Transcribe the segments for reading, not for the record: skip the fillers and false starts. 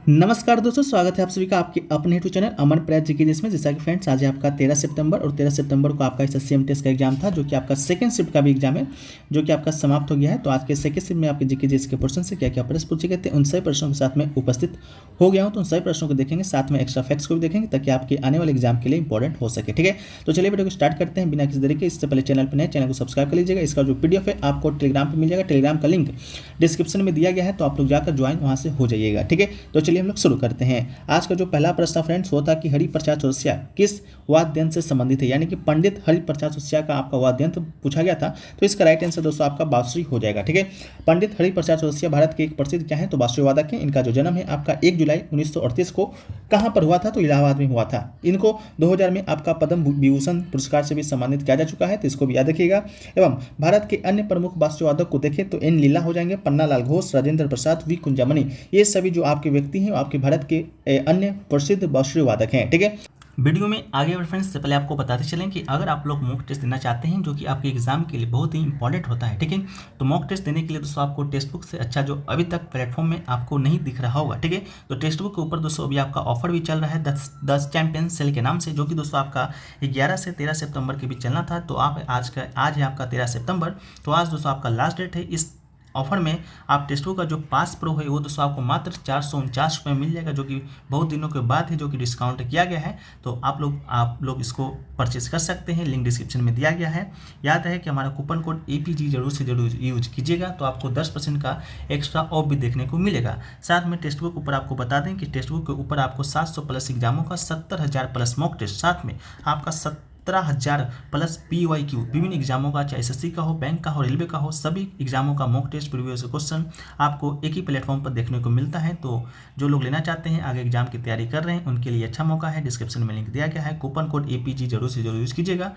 नमस्कार दोस्तों, स्वागत है आप सभी का आपके अपने यूट्यूब चैनल अमन प्रयास जीके जिसमें। जैसा कि फ्रेंड्स, आज है आपका 13 सितंबर और 13 सितंबर को आपका एसएससीएम टेस्ट का एग्जाम था, जो कि आपका सेकंड शिफ्ट का भी एग्जाम है, जो कि आपका समाप्त हो गया है। तो आज के सेकंड शिफ्ट में आपके जीके जीएस के प्रश्न से क्या क्या प्रश्न पूछे गए थे, उन सभी प्रश्नों के साथ में उपस्थित हो गया हूँ। तो उन सभी प्रश्नों को देखेंगे, साथ में एक्स्ट्रा फैक्ट्स को भी देखेंगे, ताकि आपके आने वाले एग्जाम के लिए इंपॉर्टेंट हो सके। ठीक है, तो चलिए वीडियो को स्टार्ट करते हैं बिना किसी देरी के। इससे पहले चैनल पर नए, चैनल को सब्सक्राइब कर लीजिएगा। इसका जो पीडीएफ है आपको टेलीग्राम पर मिल जाएगा, टेलीग्राम का लिंक डिस्क्रिप्शन में दिया गया है, तो आप लोग जाकर ज्वाइन वहाँ से हो जाइएगा। ठीक है, तो चलिए हम लोग शुरू करते हैं। आज का जो पहला प्रश्न फ्रेंड्स वो था कि हरिप्रसाद चौरसिया किस वाद्य यंत्र से संबंधित है, यानी कि पंडित हरिप्रसाद चौरसिया का आपका वाद्य यंत्र पूछा गया था। तो इसका राइट आंसर दोस्तों आपका बांसुरी हो जाएगा। ठीक है, पंडित हरिप्रसाद चौरसिया भारत के एक प्रसिद्ध क्या है, तो बांसुरी वादक है। इनका जो जन्म है आपका 1 जुलाई 1938 को कहां पर हुआ था, तो इलाहाबाद में हुआ था। इनको 2000 में आपका पद्म विभूषण पुरस्कार से भी सम्मानित किया जा चुका है, तो इसको भी याद रखिएगा। एवं भारत के अन्य प्रमुख बांसुरी वादक को देखें तो एन लीला हो जाएंगे, पन्ना लाल घोष, राजेंद्र प्रसाद, वी कुंजामणि। ये सभी जो आपके व्यक्ति हैं वो आपके भारत के अन्य प्रसिद्ध बांसुरी वादक हैं। ठीक है, वीडियो में आगे बढ़ फ्रेंड्स से पहले आपको बताते चलें कि अगर आप लोग मॉक टेस्ट देना चाहते हैं, जो कि आपके एग्जाम के लिए बहुत ही इंपॉर्टेंट होता है, ठीक है, तो मॉक टेस्ट देने के लिए दोस्तों आपको टेक्स्ट बुक से अच्छा जो अभी तक प्लेटफॉर्म में आपको नहीं दिख रहा होगा, ठीक है, तो टेक्स्ट बुक के ऊपर दोस्तों अभी आपका ऑफर भी चल रहा है 10 चैंपियन सेल के नाम से, जो कि दोस्तों आपका 11 से 13 सितंबर के बीच चलना था। तो आप आज है आपका 13 सितंबर, तो आज दोस्तों आपका लास्ट डेट है। इस ऑफर में आप टेस्ट बुक का जो पास प्रो है वो दोस्तों आपको मात्र 449 रुपये मिल जाएगा, जो कि बहुत दिनों के बाद है, जो कि डिस्काउंट किया गया है। तो आप लोग इसको परचेज कर सकते हैं, लिंक डिस्क्रिप्शन में दिया गया है। याद रहे कि हमारा कूपन कोड APG जरूर से जरूर यूज कीजिएगा, तो आपको 10% का एक्स्ट्रा ऑफ भी देखने को मिलेगा। साथ में टेस्ट बुक ऊपर आपको बता दें कि टेस्ट बुक के ऊपर आपको 700 प्लस एग्जामों का 70,000 प्लस मॉक टेस्ट, साथ में आपका 17,000 प्लस PYQ विभिन्न एग्जामों का, चाहे SSC का हो, बैंक का हो, रेलवे का हो, सभी एग्जामों का मॉक टेस्ट प्रीवियस क्वेश्चन आपको एक ही प्लेटफॉर्म पर देखने को मिलता है। तो जो लोग लेना चाहते हैं, आगे एग्जाम की तैयारी कर रहे हैं, उनके लिए अच्छा मौका है। डिस्क्रिप्शन में लिंक दिया गया है, कूपन कोड APG जरूर से जरूर यूज कीजिएगा।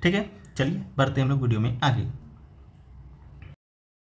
ठीक है, चलिए बढ़ते हैं हम लोग वीडियो में आगे।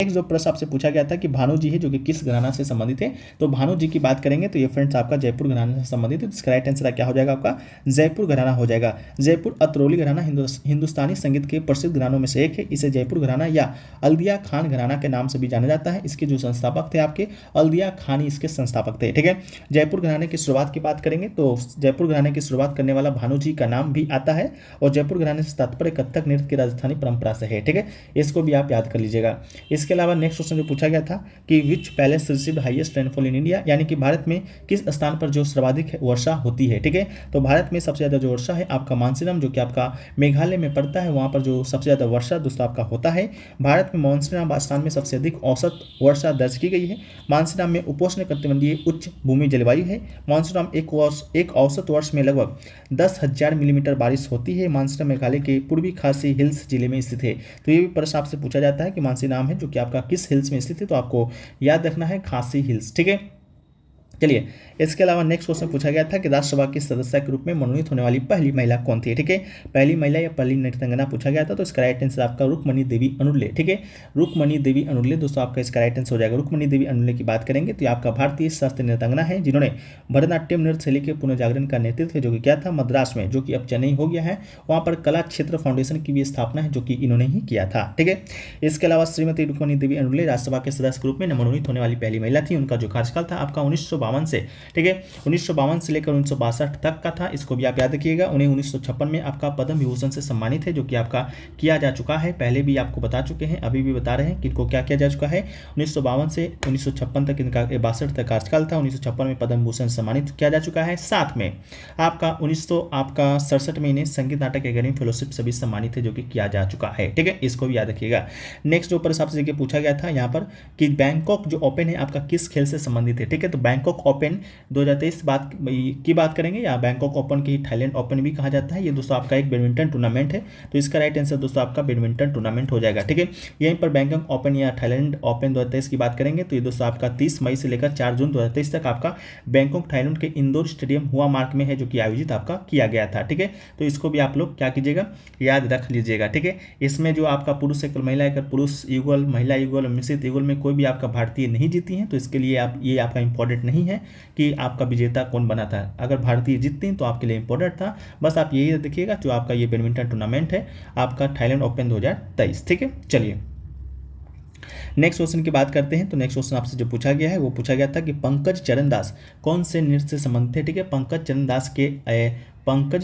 नेक्स्ट जो प्रश्न आपसे पूछा गया था कि भानु जी है जो कि किस घराना से संबंधित है, तो भानु जी की बात करेंगे तो ये फ्रेंड्स आपका जयपुर घराना से संबंधित है। इसका राइट आंसर क्या हो जाएगा, आपका जयपुर घराना हो जाएगा। जयपुर अतरौली घराना हिंदुस्तानी संगीत के प्रसिद्ध घरानों में से एक है। इसे जयपुर घराना या अल्दिया खान घराना के नाम से भी जाना जाता है। इसके जो संस्थापक थे आपके अल्दिया खान ही इसके संस्थापक थे। ठीक है, जयपुर घराने की शुरुआत की बात करेंगे तो जयपुर घराने की शुरुआत करने वाला भानु जी का नाम भी आता है, और जयपुर घराने से तात्पर्य कथक नृत्य की राजस्थानी परंपरा से है। ठीक है, इसको भी आप याद कर लीजिएगा। इसके अलावा नेक्स्ट क्वेश्चन जो पूछा गया था कि which place received highest rainfall in India, यानी कि भारत में किस स्थान पर जो सर्वाधिक वर्षा होती है। ठीक है, तो भारत में सबसे ज्यादा जो वर्षा है आपका मानसीराम, जो कि आपका मेघालय में पड़ता है, वहां पर जो सबसे ज्यादा वर्षा दोस्तों आपका होता है। भारत में मानसीराम स्थान में सबसे अधिक औसत वर्षा दर्ज की गई है। मानसीराम में उपोष्ण कटिबंधीय उच्च भूमि जलवायु है। मानसीराम एक औसत वर्ष में लगभग 10,000 मिलीमीटर बारिश होती है। मानसीराम मेघालय के पूर्वी खासी हिल्स जिले में स्थित है। तो ये भी प्रश्न आपसे पूछा जाता है कि मानसीराम है जो कि आपका किस हिल्स में स्थित है, तो आपको याद रखना है खासी हिल्स। ठीक है, चलिए इसके अलावा नेक्स्ट क्वेश्चन पूछा गया था कि राज्यसभा की सदस्य के रूप में मनोनीत होने वाली पहली महिला कौन थी। ठीक है, पहली महिला या पहली नृत्यांगना पूछा गया था, तो इसका राइट आंसर आपका रुक्मणी देवी अनुल्ले। ठीक है, रुक्मणी देवी अनुल्ले दोस्तों आपका इसका राइट आंसर हो जाएगा। रुक्मणी देवी अनुल्ले की बात करेंगे तो आपका भारतीय शास्त्रीय नृत्यांगना है, जिन्होंने भरतनाट्यम नृत्य शैली के पुनर्जागरण का नेतृत्व जो कि किया था मद्रास में, जो कि अब चेन्नई हो गया है। वहां पर कला क्षेत्र फाउंडेशन की भी स्थापना है, जो कि इन्होंने ही किया था। ठीक है, इसके अलावा श्रीमती रुक्मणी देवी अनुल्ले राज्यसभा के सदस्य के रूप में मनोनीत होने वाली पहली महिला थी। उनका जो कार्यकाल था आपका 1952 से, ठीक है, 1952 से लेकर 1962 तक का था। इसको भी आप याद रखिएगा। उन्हें 1956 में आपका पद्म विभूषण से सम्मानित है, जो कि आपका किया जा चुका है। पहले भी आपको बता चुके हैं, अभी भी बता रहे हैं कि इनको क्या किया जा चुका है। 1952 से 1956 तक इनका 62 तक कार्यकाल था। 1956 में पद्म भूषण सम्मानित किया जा चुका है। साथ में आपका 1967 में इन्हें संगीत नाटक अकादमी फेलोशिप से भी सम्मानित है, जो कि किया जा चुका है। ठीक है, इसको भी याद रखिएगा। नेक्स्ट जो ऊपर आपसे देखिए पूछा गया था यहाँ पर कि बैंकॉक जो ओपन है आपका किस खेल से संबंधित है। ठीक है, तो बैंकॉक ओपन 2023 की बात करेंगे, या बैंकॉक ओपन की थाईलैंड ओपन भी कहा जाता है। ये दोस्तों आपका एक बैडमिंटन टूर्नामेंट है, तो इसका राइट आंसर दोस्तों आपका बैडमिंटन टूर्नामेंट हो जाएगा। ठीक है, यहीं पर बैंकॉक ओपन या थाईलैंड ओपन 2023 की बात करेंगे तो ये दोस्तों आपका 30 मई से लेकर 4 जून 2023 तक आपका बैंकॉक थाईलैंड के इंदौर स्टेडियम हुआ मार्ग में है, जो कि आयोजित आपका किया गया था। ठीक है, तो इसको भी आप लोग क्या कीजिएगा, याद रख लीजिएगा। ठीक है, इसमें जो आपका पुरुष एकल, महिला एकल, पुरुष युगल, महिला युगल, मिश्रित युगल में कोई भी आपका भारतीय नहीं जीती है, तो इसके लिए आप ये आपका इंपॉर्टेंट नहीं है कि आपका विजेता कौन बना था। अगर भारतीय जीतते हैं तो आपके लिए इंपॉर्टेंट था। बस आप यही देखिएगा जो आपका ये बैडमिंटन टूर्नामेंट है आपका थाईलैंड ओपन 2023। ठीक है, चलिए नेक्स्ट क्वेश्चन की बात करते हैं। तो नेक्स्ट क्वेश्चन आपसे जो पूछा गया है वो पूछा गया था कि पंकज चरण दास कौन से नृत्य से संबंधित है। ठीक है, पंकज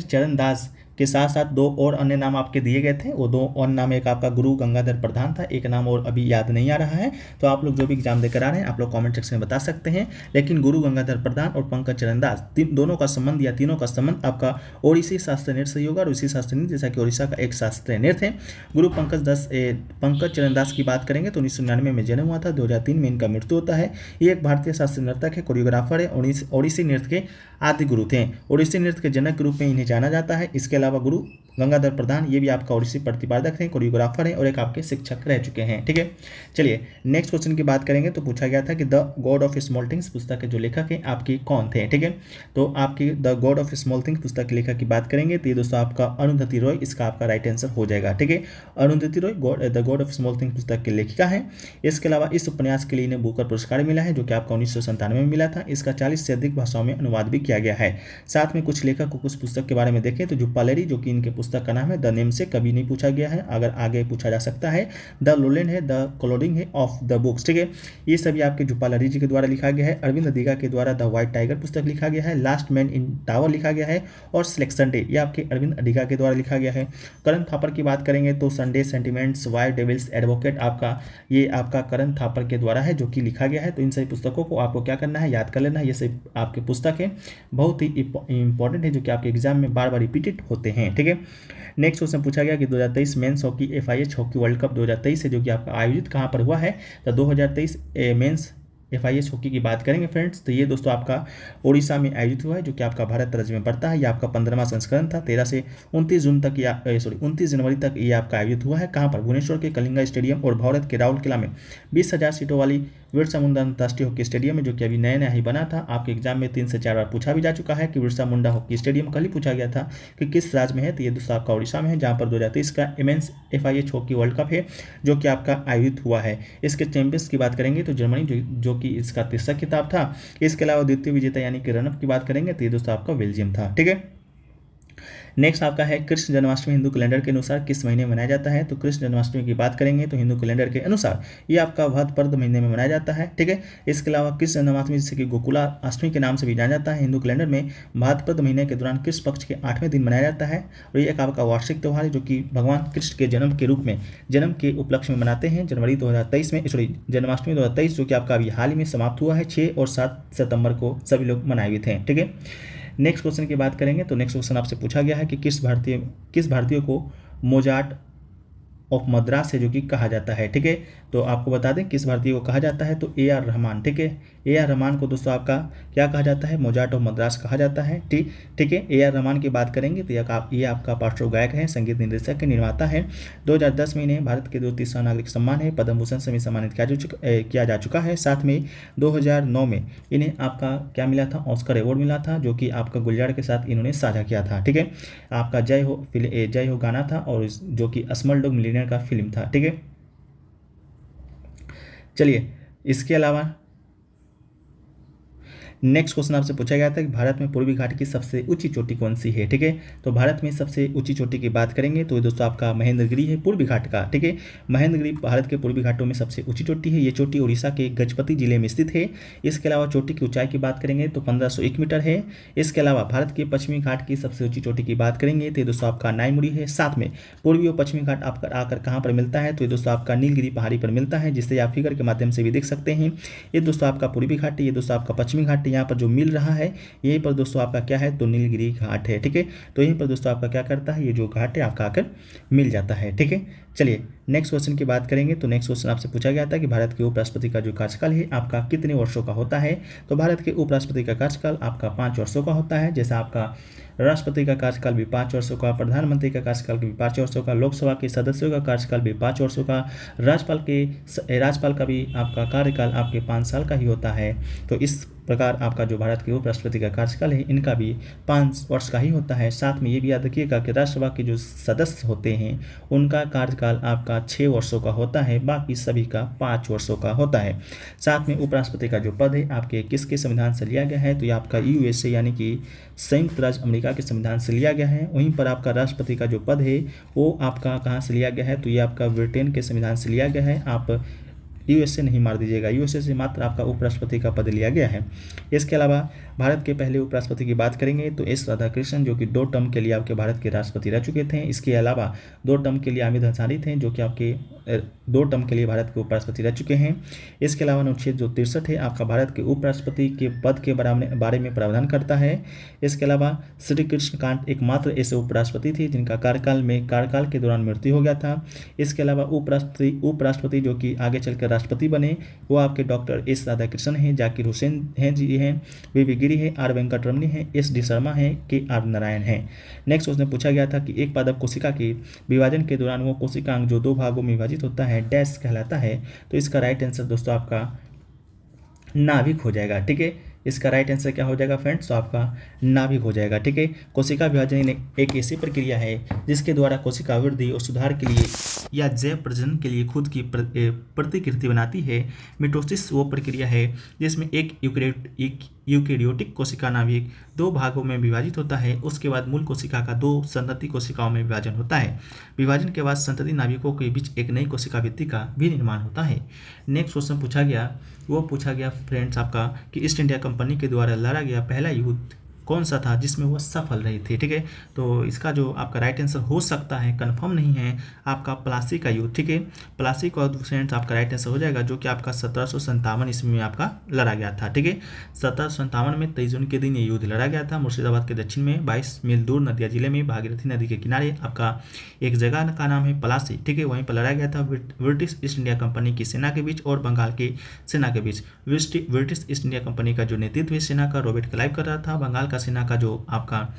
चरण दास के साथ साथ दो और अन्य नाम आपके दिए गए थे। वो दो और नाम, एक आपका गुरु गंगाधर प्रधान था, एक नाम और अभी याद नहीं आ रहा है। तो आप लोग जो भी एग्जाम देकर आ रहे हैं आप लोग कमेंट सेक्शन में बता सकते हैं। लेकिन गुरु गंगाधर प्रधान और पंकज चरण दास दोनों का संबंध या तीनों का संबंध आपका ओडिसी शास्त्रीय नृत्य से होगा। और उसी शास्त्रीय नृत्य जैसा कि ओडिशा का एक शास्त्रीय नृत्य है। गुरु पंकज चरण दास की बात करेंगे तो 1999 में जन्म हुआ था, 2003 में इनका मृत्यु होता है। ये एक भारतीय शास्त्रीय नर्तक है, कोरियोग्राफर है, ओडिसी नृत्य के आदि गुरु थे। ओडिसी नृत्य के जनक के रूप में इन्हें जाना जाता है। इसके अलावा गुरु गंगाधर प्रधान ये भी आपका ओडिसी प्रतिपादक हैं, कोरियोग्राफर हैं और एक आपके शिक्षक रह चुके हैं। ठीक है, चलिए नेक्स्ट क्वेश्चन की बात करेंगे। तो पूछा गया था कि the God of small things पुस्तक के जो लेखक हैं आपकी कौन थे। ठीक है, तो आपकी the God of small things पुस्तक के लेखक की बात करेंगे तो ये दोस्तों आपका अरुंधति रॉय इसका आपका राइट आंसर हो जाएगा। ठीक है, Arundhati Roy the God of small things पुस्तक की लेखिका है। इसके अलावा इस उपन्यास के लिए इन्हें बुकर पुरस्कार मिला है जो कि आपका 1997 में मिला था। इसका 40 से अधिक भाषाओं में अनुवाद भी किया गया है। साथ में कुछ लेखक को कुछ पुस्तक के बारे में देखें तो जुप्पालेरी जो कि इनके पुस्तक का नाम है, द नेम से कभी नहीं पूछा गया है, अगर आगे पूछा जा सकता है। द लोलैंड है, द क्लोडिंग है ऑफ द बुक्स। ठीक है, ये सभी आपके जुप्पालेरी जी के द्वारा लिखा गया है। अरविंद अधिका के द्वारा द व्हाइट टाइगर पुस्तक लिखा गया है। लास्ट मैन इन टावर लिखा गया है और सिलेक्शन डे ये आपके अरविंद अधिका के द्वारा लिखा गया है। करण थापर की बात करेंगे तो Sunday sentiments, wild devil's advocate ये आपका करण थापर के द्वारा है जो कि लिखा गया है। तो इन सभी पुस्तकों को आपको क्या करना है, याद कर लेना है। ये सभी आपके पुस्तक है, बहुत ही इंपॉर्टेंट है जो कि आपके एग्जाम में बार बार रिपीटेड होते हैं। ठीक है, नेक्स्ट क्वेश्चन पूछा गया कि 2023 men's hockey FIH hockey world cup 2023 है जो कि आपका आयोजित कहाँ पर हुआ है। तो 2023 मेंस FIH हॉकी की बात करेंगे फ्रेंड्स तो ये दोस्तों आपका ओडिशा में आयोजित हुआ है जो कि आपका भारत राज्य में पड़ता है। ये आपका 15वां संस्करण था। 13 से 29 जून तक 29 जनवरी तक ये आपका आयोजित हुआ है। कहाँ पर, भुवनेश्वर के कलिंगा स्टेडियम और भारत के राउरकेला किला में 20,000 सीटों वाली बिरसा मुंडा अंतर्राष्ट्रीय हॉकी स्टेडियम में जो कि अभी नया नया ही बना था। आपके एग्जाम में 3 से 4 बार पूछा भी जा चुका है कि बिरसा मुंडा हॉकी स्टेडियम कल ही पूछा गया था कि किस राज्य में है। तो ये दोस्तों आपका ओडिशा में है जहाँ पर 2023 का men's FIH hockey world cup है जो कि आपका आयोजित हुआ है। इसके चैंपियंस की बात करेंगे तो जर्मनी जो कि इसका तीसरा खिताब था। इसके अलावा द्वितीय विजेता यानी कि रनअप की बात करेंगे तो ये दोस्तों आपका बेल्जियम था। ठीक है, नेक्स्ट आपका है कृष्ण जन्माष्टमी हिंदू कैलेंडर के अनुसार किस महीने में मनाया जाता है। तो कृष्ण जन्माष्टमी की बात करेंगे तो हिंदू कैलेंडर के अनुसार ये आपका भाद्रपद महीने में मनाया जाता है। ठीक है, इसके अलावा कृष्ण जन्माष्टमी जिसे कि गोकुला अष्टमी के नाम से भी जाना जाता है, हिंदू कैलेंडर में भाद्रपद महीने के दौरान कृष्ण पक्ष के 8वें दिन मनाया जाता है। और ये एक आपका वार्षिक त्यौहार है जो कि भगवान कृष्ण के जन्म के रूप में जन्म के उपलक्ष्य में मनाते हैं। जन्माष्टमी 2023 जो कि आपका अभी हाल ही में समाप्त हुआ है। 6 और 7 सितंबर को सभी लोग मनाए हुए थे। ठीक है, नेक्स्ट क्वेश्चन की बात करेंगे तो नेक्स्ट क्वेश्चन आपसे पूछा गया है कि किस भारतीय को मोजार्ट ऑफ मद्रास है जो कि कहा जाता है। ठीक है, तो आपको बता दें किस भारतीय को कहा जाता है तो AR रहमान। ठीक है, AR रहमान को दोस्तों आपका क्या कहा जाता है, मोजार्ट ऑफ मद्रास कहा जाता है। ठीक है, AR रहमान की बात करेंगे तो ये आपका पार्श्व गायक है, संगीत निर्देशक के निर्माता है। 2010 में इन्हें भारत के 30वां नागरिक सम्मान है पद्म भूषण से भी सम्मानित किया जा चुका है। साथ में 2009 में इन्हें आपका क्या मिला था, ऑस्कर अवार्ड मिला था जो कि आपका गुलजार के साथ इन्होंने साझा किया था। ठीक है, आपका जय हो गाना था और जो कि स्मॉलडॉग मिलियनेयर का फिल्म था। ठीक है, चलिए इसके अलावा नेक्स्ट क्वेश्चन आपसे पूछा गया था कि भारत में पूर्वी घाट की सबसे ऊंची चोटी कौन सी है। ठीक है, तो भारत में सबसे ऊंची चोटी की बात करेंगे तो दोस्तों आपका महेंद्रगिरी है पूर्वी घाट का। ठीक है, महेंद्रगिरी भारत के पूर्वी घाटों में सबसे ऊंची चोटी है। ये चोटी उड़ीसा के गजपति जिले में स्थित है। इसके अलावा चोटी की ऊंचाई की बात करेंगे तो 1501 मीटर है। इसके अलावा भारत के पश्चिमी घाट की सबसे ऊंची चोटी की बात करेंगे तो दोस्तों आपका नाईमुड़ी है। साथ में पूर्वी और पश्चिमी घाट आपका आकर कहाँ पर मिलता है तो ये दोस्तों आपका नीलगिरी पहाड़ी पर मिलता है, जिससे आप फिगर के माध्यम से भी देख सकते हैं। ये दोस्तों आपका पूर्वी घाट है, ये दोस्तों आपका पश्चिमी घाट है। यहाँ पर जो मिल रहा है यहीं पर दोस्तों आपका क्या है तो नीलगिरी घाट है। ठीक है, तो यहीं पर दोस्तों आपका क्या करता है, ये जो घाट है आपका आकर मिल जाता है। ठीक है, चलिए नेक्स्ट क्वेश्चन की बात करेंगे तो नेक्स्ट क्वेश्चन आपसे पूछा गया था कि भारत के उपराष्ट्रपति का जो कार्यकाल है आपका कितने वर्षों का होता है। तो भारत के उपराष्ट्रपति का कार्यकाल आपका 5 वर्षों का होता है। जैसा आपका राष्ट्रपति का कार्यकाल भी 5 वर्षों का, प्रधानमंत्री का कार्यकाल भी 5 वर्षों का, लोकसभा के सदस्यों का कार्यकाल भी 5 वर्षों का, राज्यपाल का भी आपका कार्यकाल आपके 5 साल का ही होता है। तो इस प्रकार आपका जो भारत के उपराष्ट्रपति का कार्यकाल है इनका भी 5 वर्ष का ही होता है। साथ में ये भी याद रखिएगा कि राज्यसभा के जो सदस्य होते हैं उनका कार्यकाल आपका 6 वर्षों का होता है, बाकी सभी का 5 वर्षों का होता है। साथ में उपराष्ट्रपति का जो पद है आपके किसके संविधान से लिया गया है तो ये आपका USA यानी कि संयुक्त राज्य अमेरिका के संविधान से लिया गया है। वहीं पर आपका राष्ट्रपति का जो पद है वो आपका कहाँ से लिया गया है तो ये आपका ब्रिटेन के संविधान से लिया गया है। आप यूएसए नहीं मार दीजिएगा, यूएसए से मात्र आपका उपराष्ट्रपति का पद लिया गया है। इसके अलावा भारत के पहले उपराष्ट्रपति की बात करेंगे तो एस राधाकृष्णन, जो कि 2 टर्म के लिए आपके भारत के राष्ट्रपति रह चुके थे। इसके अलावा 2 टर्म के लिए हामिद अंसारी थे, जो कि आपके 2 टर्म के लिए भारत के उपराष्ट्रपति रह चुके हैं। इसके अलावा अनुच्छेद जो 63 है आपका भारत के उपराष्ट्रपति के पद के बारे में प्रावधान करता है। इसके अलावा श्री कृष्णकांत एकमात्र ऐसे उपराष्ट्रपति थे जिनका कार्यकाल के दौरान मृत्यु हो गया था। इसके अलावा उपराष्ट्रपति जो कि आगे चलकर राष्ट्रपति बने वो आपके डॉक्टर एस राधाकृष्णन हैं, जाकिर हुसैन हैं जी हैं, वी गिरी है, आर वेंकटरमणी है, एस डी शर्मा है, के आर नारायण है। नेक्स्ट उसने पूछा गया था कि एक पादप कोशिका के विभाजन के दौरान वो कोशिकांग जो 2 भागों में विभाजित होता है डैश कहलाता है। तो इसका राइट आंसर दोस्तों आपका नाभिक हो जाएगा। ठीक है, इसका राइट आंसर क्या हो जाएगा फ्रेंड्स, तो आपका नाभिक हो जाएगा। ठीक है, कोशिका विभाजन एक ऐसी प्रक्रिया है जिसके द्वारा कोशिका वृद्धि और सुधार के लिए या जैव प्रजनन के लिए खुद की प्रतिकृति बनाती है। मिटोसिस वो प्रक्रिया है जिसमें एक यूकेरियोटिक कोशिका नाभिक 2 भागों में विभाजित होता है। उसके बाद मूल कोशिका का 2 संतति कोशिकाओं में विभाजन होता है। विभाजन के बाद संतति नाभिकों के बीच एक नई कोशिका भित्ति का भी निर्माण होता है। नेक्स्ट क्वेश्चन पूछा गया फ्रेंड्स आपका कि ईस्ट इंडिया कंपनी के द्वारा लड़ा गया पहला युद्ध कौन सा था जिसमें वह सफल रही थी। ठीक है, तो इसका जो आपका राइट आंसर हो सकता है, कंफर्म नहीं है, आपका प्लासी का युद्ध। ठीक है, प्लासी का फ्रेंड्स आपका राइट आंसर हो जाएगा, जो कि आपका 1757 ईस्वी में आपका लड़ा गया था। ठीक है, 1757 में 23 जून के दिन ये युद्ध लड़ा गया था। मुर्शिदाबाद के दक्षिण में 22 मील दूर नदिया जिले में भागीरथी नदी के किनारे आपका एक जगह का नाम है प्लासी। ठीक है, वहीं पर लड़ा गया था ब्रिटिश ईस्ट इंडिया कंपनी की सेना के बीच और बंगाल की सेना के बीच। ब्रिटिश ईस्ट इंडिया कंपनी का जो नेतृत्व है सेना का रॉबर्ट क्लाइव कर रहा था। बंगाल का सेना का जो आपका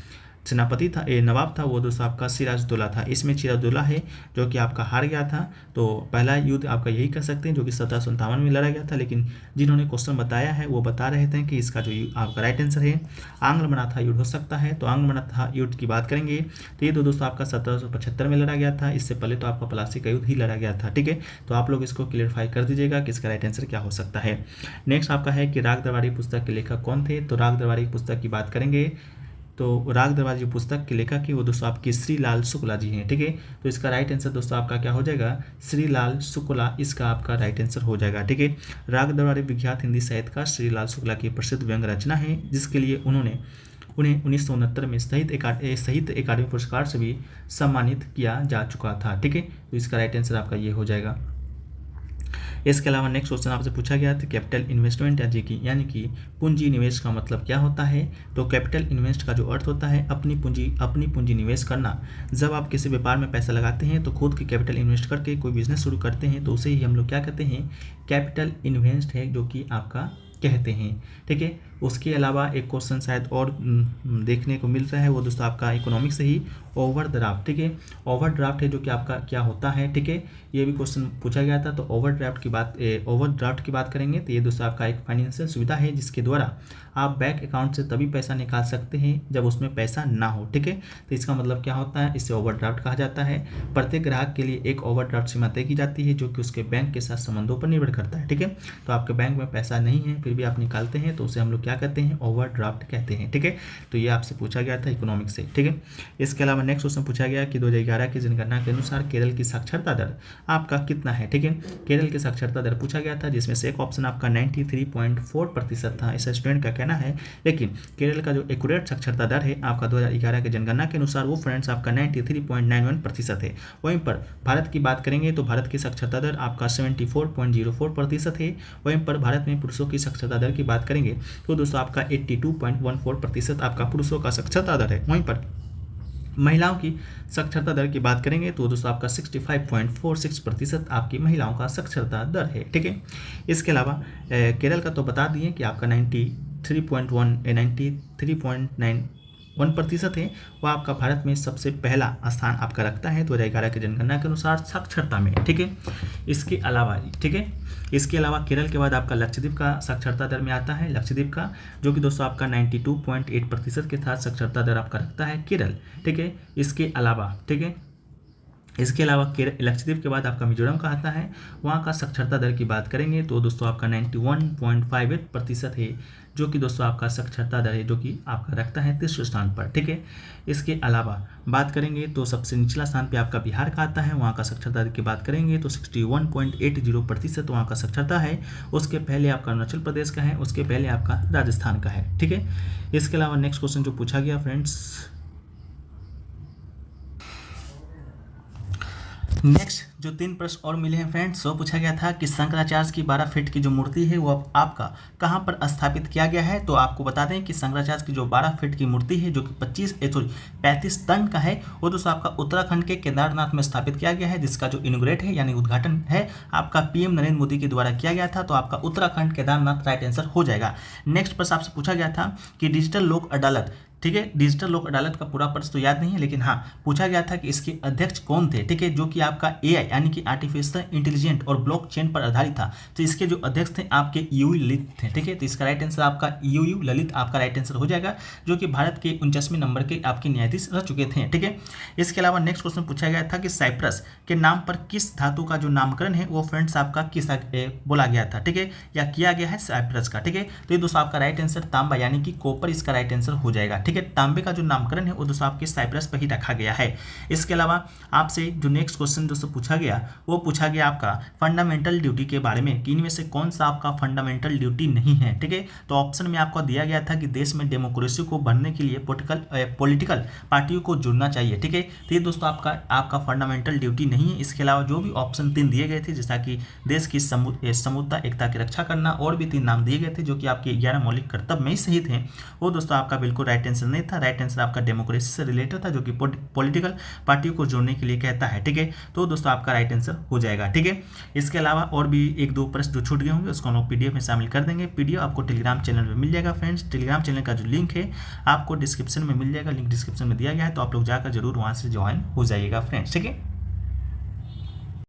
सेनापति था नवाब था वो दोस्तों आपका सिराजुद्दौला था। इसमें सिराजुद्दौला है जो कि आपका हार गया था। तो पहला युद्ध आपका यही कर सकते हैं जो कि 1757 में लड़ा गया था। लेकिन जिन्होंने क्वेश्चन बताया है वो बता रहे थे कि इसका जो आपका राइट आंसर है आंग्ल मराठा युद्ध हो सकता है। तो आंग्ल मराठा युद्ध की बात करेंगे तो ये दोस्तों आपका 1775 में लड़ा गया था। इससे पहले तो आपका प्लासी का युद्ध ही लड़ा गया था। ठीक है, तो आप लोग इसको क्लियरफाई कर दीजिएगा कि इसका राइट आंसर क्या हो सकता है। नेक्स्ट आपका है कि राग दरबारी पुस्तक के लेखक कौन थे। तो राग दरबारी पुस्तक की बात करेंगे तो राग दरबारी पुस्तक के लेखक की वो दोस्तों आपकी श्रीलाल शुक्ला जी हैं। ठीक है, तो इसका राइट आंसर दोस्तों आपका क्या हो जाएगा, श्रीलाल शुक्ला इसका आपका राइट आंसर हो जाएगा। ठीक है, राग दरबारी विख्यात हिंदी साहित्यकार श्रीलाल शुक्ला की प्रसिद्ध व्यंग्य रचना है जिसके लिए उन्हें 1969 में साहित्य अकादमी पुरस्कार से भी सम्मानित किया जा चुका था। ठीक है, तो इसका राइट आंसर आपका ये हो जाएगा। इसके अलावा नेक्स्ट क्वेश्चन आपसे पूछा गया था कैपिटल इन्वेस्टमेंट यानी कि पूंजी निवेश का मतलब क्या होता है। तो कैपिटल इन्वेस्ट का जो अर्थ होता है अपनी पूंजी निवेश करना। जब आप किसी व्यापार में पैसा लगाते हैं तो खुद की कैपिटल इन्वेस्ट करके कोई बिजनेस शुरू करते हैं तो उसे ही हम लोग क्या कहते हैं, कैपिटल इन्वेस्ट है जो कि आपका कहते हैं। ठीक है, उसके अलावा एक क्वेश्चन शायद और देखने को मिल रहा है वो दोस्तों आपका इकोनॉमिक्स से ही ओवरड्राफ्ट। ठीक है, ओवरड्राफ्ट है जो कि आपका क्या होता है। ठीक है, ये भी क्वेश्चन पूछा गया था। तो ओवरड्राफ्ट की बात करेंगे तो ये दोस्तों आपका एक फाइनेंशियल सुविधा है जिसके द्वारा आप बैंक अकाउंट से तभी पैसा निकाल सकते हैं जब उसमें पैसा ना हो। ठीक है, तो इसका मतलब क्या होता है, इसे ओवरड्राफ्ट कहा जाता है। प्रत्येक ग्राहक के लिए एक ओवरड्राफ्ट सीमा तय की जाती है जो कि उसके बैंक के साथ संबंधों पर निर्भर करता है। ठीक है, तो आपके बैंक में पैसा नहीं है फिर भी आप निकालते हैं तो उसे हम लोग क्या कहते हैं, ओवरड्राफ्ट कहते हैं। ठीक है, तो ये आपसे पूछा गया था इकोनॉमिक्स से। ठीक है, इसके अलावा नेक्स्ट क्वेश्चन पूछा गया कि 2011 की जनगणना के अनुसार केरल की साक्षरता दर आपका कितना है। ठीक है, केरल की साक्षरता दर पूछा गया था जिसमें से एक ऑप्शन आपका 93.4% था, ऐसा स्टूडेंट का कहना है। लेकिन केरल का जो एक्यूरेट साक्षरता दर है आपका 2011 के जनगणना के अनुसार वो फ्रेंड्स आपका 93.91% है। वहीं पर भारत की बात करेंगे तो भारत की साक्षरता दर आपका 74.04% है। वहीं पर भारत में पुरुषों की साक्षरता दर की बात करेंगे तो दोस्तों आपका 82.14% आपका पुरुषों का साक्षरता दर है। वहीं पर महिलाओं की साक्षरता दर की बात करेंगे तो दोस्तों आपका 65.46% आपकी महिलाओं का साक्षरता दर है। ठीक है, इसके अलावा केरल का तो बता दिए कि आपका 93.91% है, वह आपका भारत में सबसे पहला स्थान आपका रखता है 2011 की जनगणना के अनुसार साक्षरता में। ठीक है, इसके अलावा केरल के बाद आपका लक्षद्वीप का साक्षरता दर में आता है, लक्षद्वीप का जो कि दोस्तों आपका 92.8% के साथ साक्षरता दर आपका रखता है केरल। ठीक है, इसके अलावा ठीक है इसके अलावा लक्षद्वीप के बाद आपका मिजोरम का आता है। वहाँ का साक्षरता दर की बात करेंगे तो दोस्तों आपका 91.58% है, जो कि दोस्तों आपका साक्षरता दर है, जो कि आपका रखता है 30वें स्थान पर। ठीक है, इसके अलावा बात करेंगे तो सबसे निचला स्थान पे आपका बिहार का आता है। वहाँ का साक्षरता दर की बात करेंगे तो 61.80% वहाँ का साक्षरता है। उसके पहले आपका अरुणाचल प्रदेश का है, उसके पहले आपका राजस्थान का है। ठीक है, इसके अलावा नेक्स्ट क्वेश्चन जो पूछा गया फ्रेंड्स, नेक्स्ट जो 3 प्रश्न और मिले हैं फ्रेंड्स, वो पूछा गया था कि शंकराचार्य की 12 फीट की जो मूर्ति है वो अब आपका कहाँ पर स्थापित किया गया है। तो आपको बता दें कि शंकराचार्य की जो 12 फीट की मूर्ति है, जो कि 35 टन का है, वो दोस्तों आपका उत्तराखंड के केदारनाथ में स्थापित किया गया है, जिसका जो इनोग्रेट है यानी उद्घाटन है आपका पीएम नरेंद्र मोदी के द्वारा किया गया था। तो आपका उत्तराखंड केदारनाथ राइट आंसर हो जाएगा। नेक्स्ट प्रश्न आपसे पूछा गया था कि डिजिटल लोक अदालत, ठीक है, डिजिटल लोक अदालत का पूरा प्रश्न तो याद नहीं है, लेकिन हाँ पूछा गया था कि इसके अध्यक्ष कौन थे। ठीक है, जो कि आपका एआई यानी कि आर्टिफिशियल इंटेलिजेंट और ब्लॉकचेन पर आधारित था। तो इसके जो अध्यक्ष थे आपके यूयू ललित थे। ठीक है, तो इसका राइट आंसर आपका यूयू ललित आपका राइट आंसर हो जाएगा, जो कि भारत के 49वें नंबर के आपके न्यायाधीश रह चुके थे। ठीक है, इसके अलावा नेक्स्ट क्वेश्चन पूछा गया था कि साइप्रस के नाम पर किस धातु का जो नामकरण है वो फ्रेंड्स आपका किस बोला गया था। ठीक है, या किया गया है साइप्रस का। ठीक है, तो ये दोस्तों आपका राइट आंसर तांबा यानी कि कॉपर इसका राइट आंसर हो जाएगा। ठीक है, तांबे का जो नामकरण है वो दोस्तों आपके साइप्रस पर ही रखा गया है। इसके अलावा आपसे जो नेक्स्ट क्वेश्चन दोस्तों पूछा गया वो पूछा गया आपका फंडामेंटल ड्यूटी के बारे में कि इनमें से कौन सा आपका फंडामेंटल ड्यूटी नहीं है। ठीक है, तो ऑप्शन में आपको दिया गया था कि देश में डेमोक्रेसी को बढ़ने के लिए पॉलिटिकल पार्टियों को जुड़ना चाहिए। ठीक है, तो ये दोस्तों आपका फंडामेंटल ड्यूटी नहीं है। इसके अलावा जो भी ऑप्शन 3 दिए गए थे, जैसा कि देश की समूलता एकता की रक्षा करना, और भी 3 नाम दिए गए थे जो कि आपके 11 मौलिक कर्तव्य में ही सही थे, वो दोस्तों आपका बिल्कुल राइट आंसर नहीं था। राइट आंसर आपका डेमोक्रेसी से रिलेटेड था, जो कि पॉलिटिकल पार्टियों को जोड़ने के लिए कहता है। ठीक है, तो दोस्तों आपका राइट आंसर हो जाएगा। ठीक है, इसके अलावा और भी 1-2 प्रश्न जो छूट गए होंगे उसको हम लोग पीडीएफ में शामिल कर देंगे। पीडीएफ आपको टेलीग्राम चैनल में मिल जाएगा फ्रेंड्स। टेलीग्राम चैनल का जो लिंक है आपको डिस्क्रिप्शन में मिल जाएगा, लिंक डिस्क्रिप्शन में दिया गया है, तो आप लोग जाकर जरूर वहाँ से ज्वाइन हो जाइएगा फ्रेंड्स। ठीक है।